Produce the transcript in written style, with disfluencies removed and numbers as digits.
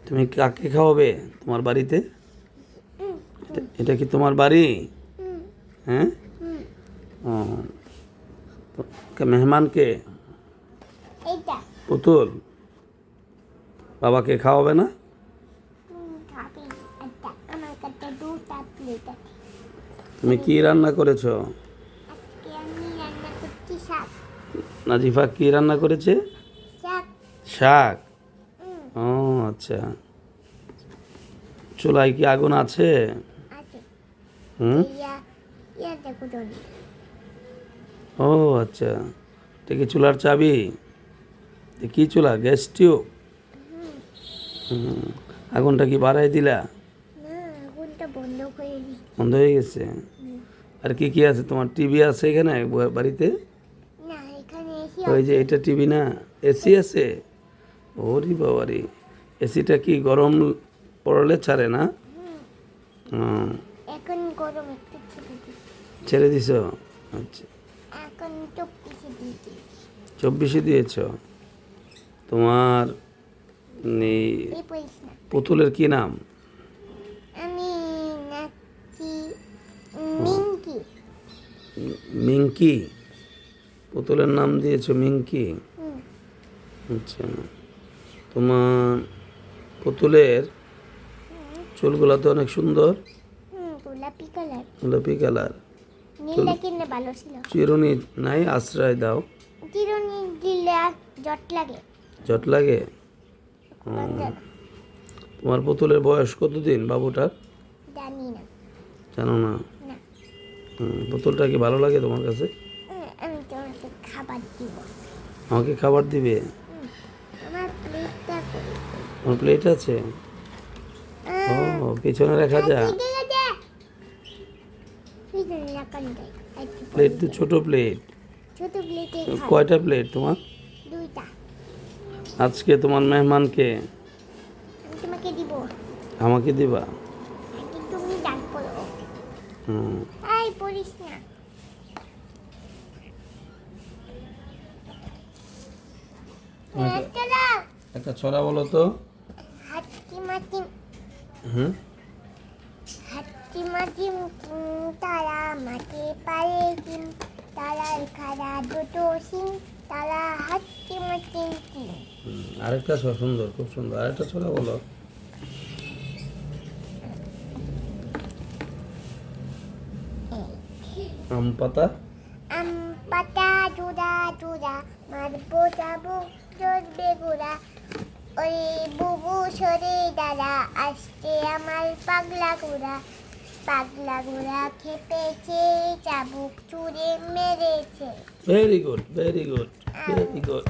তুমি কাকে খাওয়াবে তোমার বাড়িতে? এটা কি তোমার বাড়ি? হ্যাঁ। ও, মেহমানকে পুতুল বাবাকে খাওয়াবে না? তুমি কি রান্না করেছো? নাজিফা কি রান্না করেছে? শাক। ও আচ্ছা, চুলায় কি আগুন আছে? হুম। ও আচ্ছা, এটা কি চুলার চাবি? কি চুলা? Gas tube? আগুনটা কি বাড়াই দিলা? বন্ধ হয়ে গেছে। আর কি কি আছে তোমার? টিভি আছে এখানে বাড়িতে? ওই যে এটা টিভি না, এসি আছে? ওরে বাবারে, এসিটা কি গরম পড়লে ছাড়ে না? এখন গরম একটু ছেড়ে দিছ? আচ্ছা, এখন 24 দিয়েছ। তোমার পুতুলের কি নাম? আমি নাকি মিঙ্কি। মিঙ্কি? পুতুলের নাম দিয়েছো মিঙ্কি? আচ্ছা, তোমার পুতুলের চুলগুলো তো অনেক সুন্দর, গোলাপি কালার। গোলাপি কালার। নীলটা কিনলে ভালো ছিল। চিরুনি নাই? আশ্রয় দাও। চিরুনি দিলে জট লাগে। জট লাগে? তোমার পুতুলের বয়স কতদিন বাবুটার? জানি না। জানো না? না। পুতুলটা কি ভালো লাগে তোমার কাছে? আমি তোমাকে খাবার দিব। আমাকে খাবার দিবে? আমার প্লেটটা কই? আমার প্লেট আছে? ও, পিছনে রাখা যায়। প্লেট তো ছোট প্লেট। ছোট প্লেটে কয়টা প্লেট তোমার? দুইটা। আজকে তোমার মেহমানকে আমি তোমাকে দিব। আমাকে দিবা? আগে তুমি ডাক পড়ো। এই পড়িস না। একটা ছড়া বলো তো। হাতিমাতিম হুম। হাতিমাতিম তারা মাটি পারে ডিম, তারার খাড়া দুটো সিং, তারা হাতিমাতিম ডিম। আরেকটা সুন্দর, খুব সুন্দর, আরেকটা ছড়া বলো। আম পাতা জোড়া জোড়া মারবো যাবো চলবে গোড়া, ওই বুবু সরে দাঁড়া, আসছে আমার পাগলা ঘোড়া। পাগলা ঘোড়া খেপেছে, চাবুক চুড়ে মেরেছে। Very good, very good, very good.